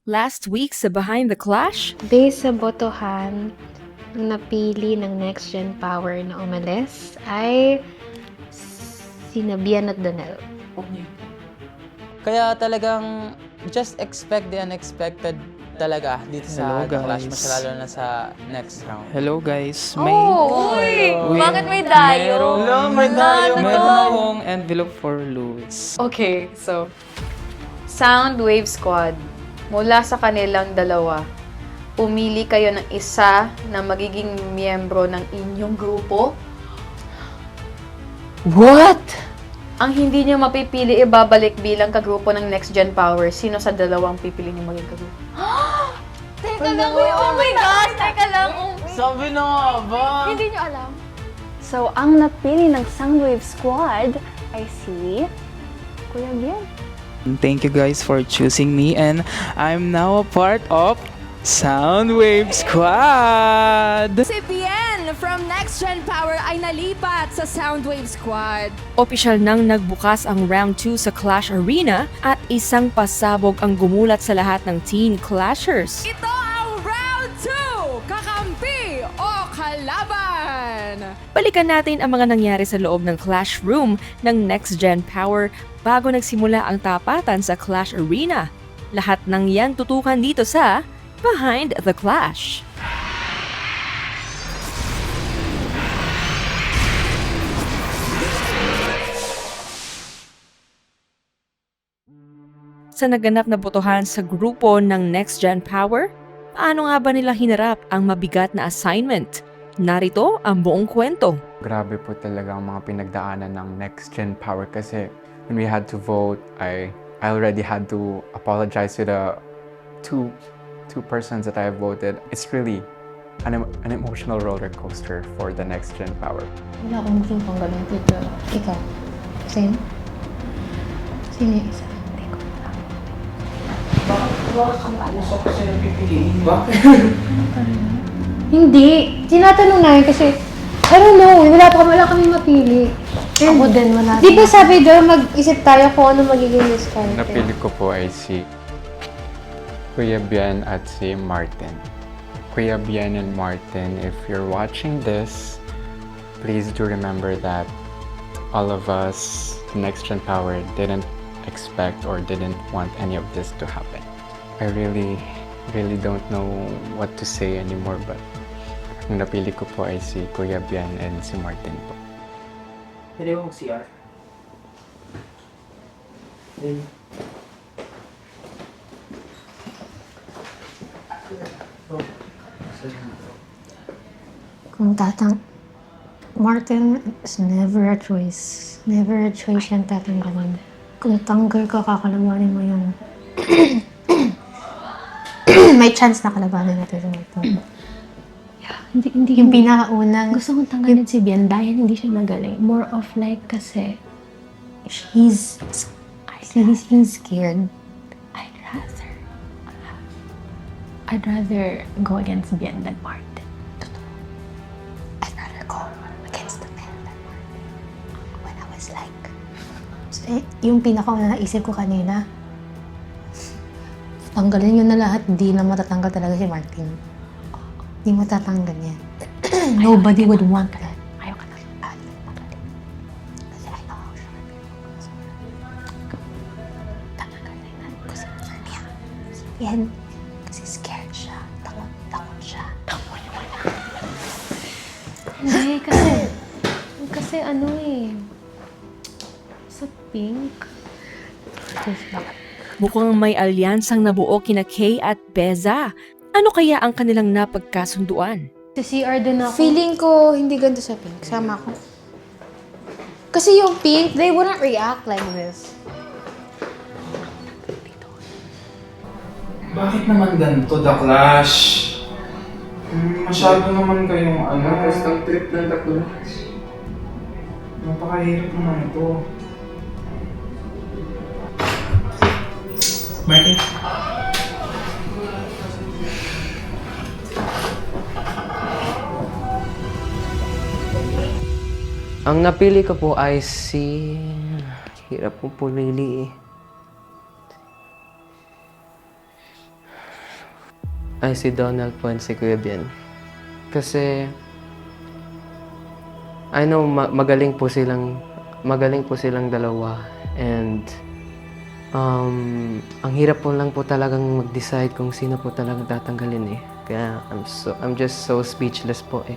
Last week sa Behind the Clash, Based sa botohan, ang napili ng Next Gen Power na umalis ay sina Bian at Donel. Kaya talagang just expect the unexpected talaga dito sa Hello, The Clash, guys. mas lalo na sa next round. Hello guys, Uy! Uy, Bakit may dayo? may dayo. Ano meron to? akong envelope for Louis. Okay, so, Soundwave Squad, mula sa kanilang dalawa, pumili kayo ng isa na magiging miyembro ng inyong grupo. What? Ang hindi nyo mapipili ibabalik bilang kagrupo ng Next Gen Power. Sino sa dalawang pipili nyo maging kagrupo? Teka lang, oh my gosh! Teka lang, Sabi na nga ba? hindi nyo alam. So, ang napili ng Soundwave Squad ay si Kuya Bian. Thank you guys for choosing me and I'm now a part of Soundwave Squad! Si Bien from Next Gen Power ay nalipat sa Soundwave Squad. opisyal nang nagbukas ang Round 2 sa Clash Arena at isang pasabog ang gumulat sa lahat ng Teen Clashers. Ito ang Round 2! Kakampi o kalaban! Balikan natin ang mga nangyari sa loob ng Clash Room ng Next Gen Power bago nagsimula ang tapatan sa Clash Arena. Lahat ng yan tutukan dito sa Behind the Clash. Sa naganap na botohan sa grupo ng Next Gen Power, paano nga ba nila hinarap ang mabigat na assignment? Narito ang buong kwento. Grabe po talaga ang mga pinagdaanan ng Next Gen Power kasi when we had to vote, I already had to apologize to the two persons that I voted. It's really an emotional roller coaster for the Next Gen Power. Wala akong gustong tanggalin dito. Ikaw? Sino? Sino yung isa? Hindi ko alam. Hindi. Tinatanong namin kasi, I don't know, wala kami mapili. Ako din, wala. Di ba sabi doon, mag-isip tayo kung ano magiging discount? Napili ko po ay si Kuya Bian at si Martin. Kuya Bian and Martin, if you're watching this, please do remember that all of us, the Next Gen Power, didn't expect or didn't want any of this to happen. I really don't know what to say anymore, but ang napili ko po ay si Kuya Bian and si Martin po. Pwede akong CR. Kung Martin is never a choice. Never a choice yan tatanggalin. Kung tanggal ka, kakalabanin mo yung... May chance na kalabanin natin sa Martin. Hindi Yung pinakaunang... gusto kong tanggalin si Bian dahil hindi siya magaling. More of like kasi He's scared. I'd rather go against Bian than Martin. I'd rather go against the man than Martin. When I was like... yung pinakaunang naisip ko kanina, tanggalin yun na lahat, di na matatanggal talaga si Martin. Di matatanggal yan. Nobody would want that. Ayoko na. Kasi I know how sure tatanggalin na ko si Martin. Yan. Kasi scared siya. Takot siya. Hindi, kasi ano eh, sa pink. Mukhang may alyansang nabuo kina Kay at Beza. Ano kaya ang kanilang napagkasunduan? Sa CR din ako. Feeling ko hindi ganito sa pink. Sama ko. Kasi yung pink, they wouldn't react like this. Bakit naman ganito, The Clash? Masyado naman kayong Basta trip ng The Clash. Napakahirap naman ito. Martin? Ang napili ko po ay si... Hirap po pumili eh. ay si Donald po and si Kuya Bien. Kasi I know magaling po silang dalawa and ang hirap po lang po talagang mag-decide kung sino po talagang tatanggalin eh. Kaya I'm just so speechless po eh.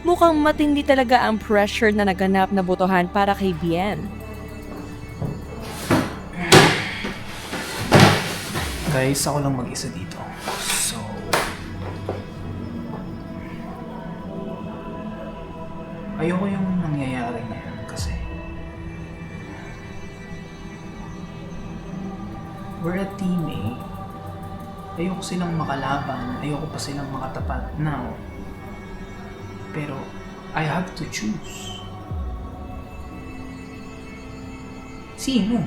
Mukhang matindi talaga ang pressure na naganap na botohan para kay Bien. Guys, ako lang mag-isa dito. So, ayoko yung nangyayari ngayon kasi we're a team eh. Ayoko silang makalaban, ayoko pa silang makatapat now. Pero I have to choose. Sino?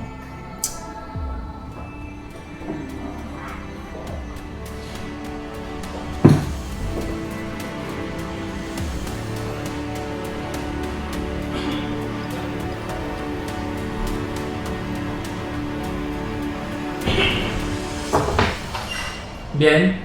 Bien?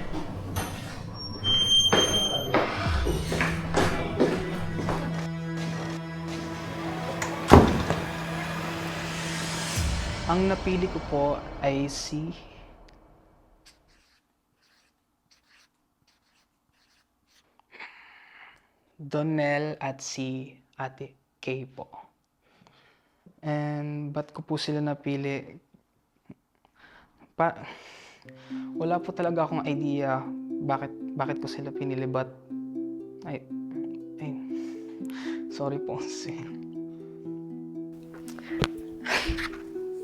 Ang napili ko po ay si Donel at si Ate Kay po. And ba't ko po sila napili? Wala po talaga akong idea bakit ko sila pinili, but ay sorry po.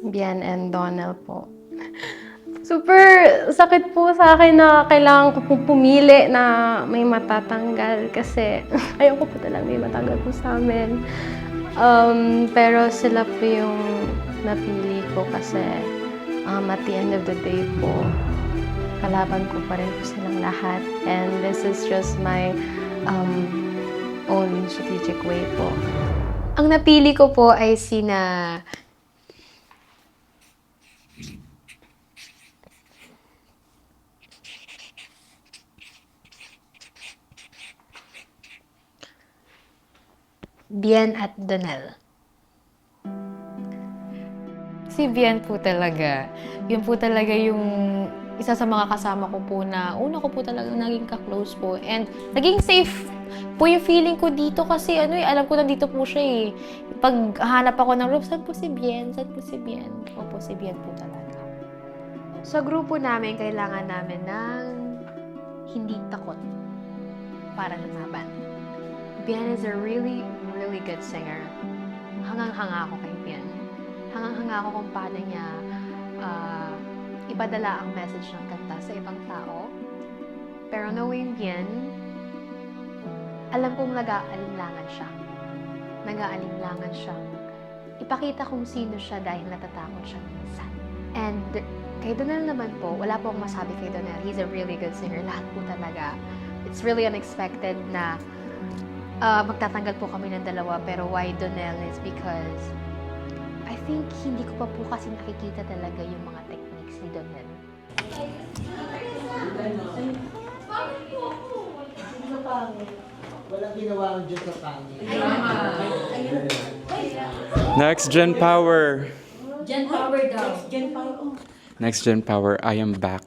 Bien and Donald po. Super sakit po sa akin na kailangan ko po pumili na may matatanggal kasi ayoko po talagang may matanggal po sa amin. Pero sila po yung napili ko kasi at the end of the day po, kalaban ko pa rin po silang lahat. And this is just my own strategic way po. Ang napili ko po ay sina Bien at Donel. Si Bien po talaga. Yun po talaga yung isa sa mga kasama ko po na una ko po talagang naging ka-close po. And naging safe po yung feeling ko dito kasi alam ko nandito po siya eh. Pag hanap ako ng room, saan po si Bien? Saan po si Bien? Opo, si Bien po talaga. Sa grupo namin, kailangan namin ng hindi takot para lumaban. Bien is a really good singer. Hangang-hanga ako kay Bien. Hangang-hanga ako kung paano niya ipadala ang message ng kanta sa ibang tao. Pero knowing Bien, alam kong nag-aalinlangan siya. Nag-aalinlangan siyang ipakita kung sino siya dahil natatakot siya minsan. And kay Donel naman po, wala po akong masabi kay Donel. He's a really good singer. Lahat po talaga. It's really unexpected na magtatanggal po kami ng dalawa. Pero why Donel is because I think hindi ko pa po kasi nakikita talaga yung mga techniques ni Donel. Walang ginawa ang Diyos sa pangit. Next Gen Power. Gen Power daw. Gen Power. Next Gen Power, I am back.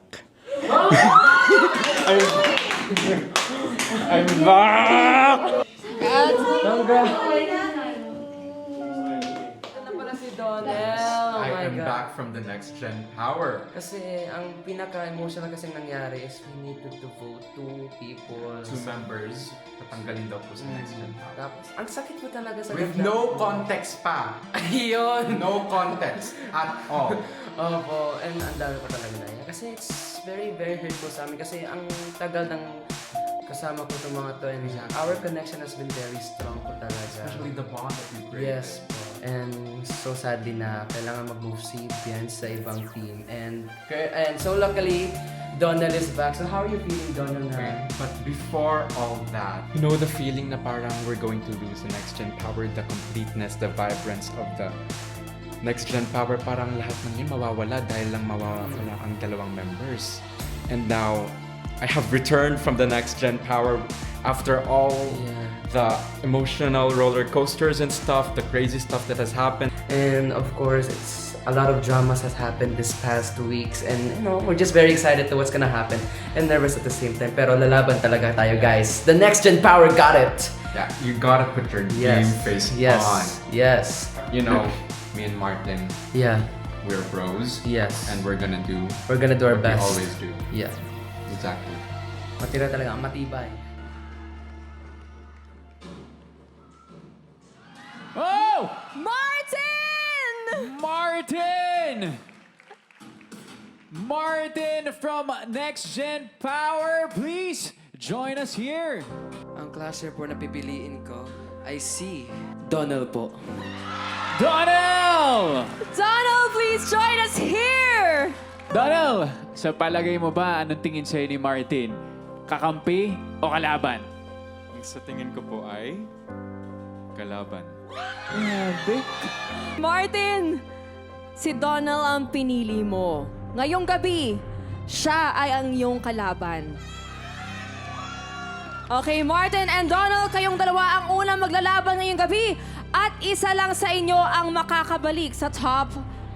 I'm back! I am back from the Next Gen Power. Kasi ang pinaka-emotional kasing nangyari is we needed to vote 2 people. 2 members, tatanggalin daw po sa Next Gen Power. Tapos, ang sakit po talaga sa With ganda. no context pa. Ayun! No context at all. Opo, and ang dami pa talaga na yan. Kasi it's very hurtful sa amin. Kasi ang tagal ng kasama ko itong mga to and our connection has been very strong po talaga. Especially the bond that we created. Yes po. And so sadly na kailangan mag-move si Bien sa ibang team. And so luckily, Donald is back. So how are you feeling, Donald? But before all that, you know the feeling na parang we're going to lose the Next Gen Power, the completeness, the vibrance of the Next Gen Power, parang lahat ng yun mawawala dahil lang mawawala ang dalawang members. And now, I have returned from the Next Gen Power after all the emotional roller coasters and stuff, the crazy stuff that has happened. And of course, it's a lot of dramas has happened this past 2 weeks, and you know, we're just very excited to what's gonna happen and nervous at the same time. Pero lalaban talaga tayo, guys. The Next Gen Power got it. Yeah, you gotta put your game face on. Yes. You know, me and Martin. Yeah. We're bros. Yes. And we're gonna do our what best. we always do. Yeah. Exactly. Matira talaga ang matibay. Oh! Martin! Martin from Next Gen Power, please join us here. Ang clasher po na pipiliin ko ay si Donald po. Donald! Donald, please join us here! Donald, sa palagay mo ba, anong tingin sa'yo ni Martin? Kakampi o kalaban? Sa tingin ko po ay kalaban. Martin, si Donald ang pinili mo. Ngayong gabi, siya ay ang iyong kalaban. Okay, Martin and Donald, kayong dalawa ang unang maglalaban ngayong gabi at isa lang sa inyo ang makakabalik sa top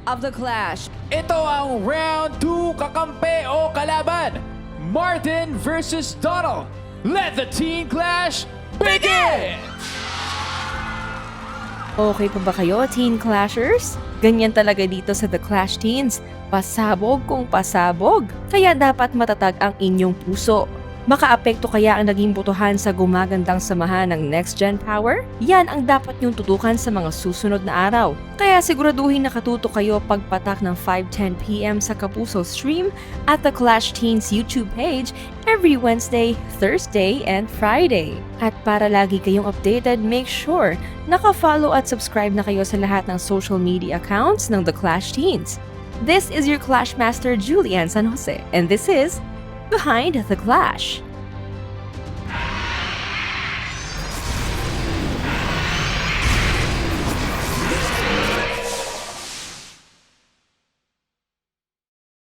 of the clash. Ito ang round 2, kakampi o kalaban. Martin versus Donald. Let the teen clash begin! Okay pa ba kayo, Teen Clashers? Ganyan talaga dito sa The Clash Teens. Pasabog kung pasabog. Kaya dapat matatag ang inyong puso. Makaapekto kaya ang naging botohan sa gumagandang samahan ng Next Gen Power? Yan ang dapat niyong tutukan sa mga susunod na araw. Kaya siguraduhin nakatuto kayo pagpatak ng 5:10 PM sa Kapuso stream at the Clash Teens YouTube page every Wednesday, Thursday, and Friday. At para lagi kayong updated, make sure naka-follow at subscribe na kayo sa lahat ng social media accounts ng The Clash Teens. This is your Clash Master, Julian San Jose, and this is Behind the Clash.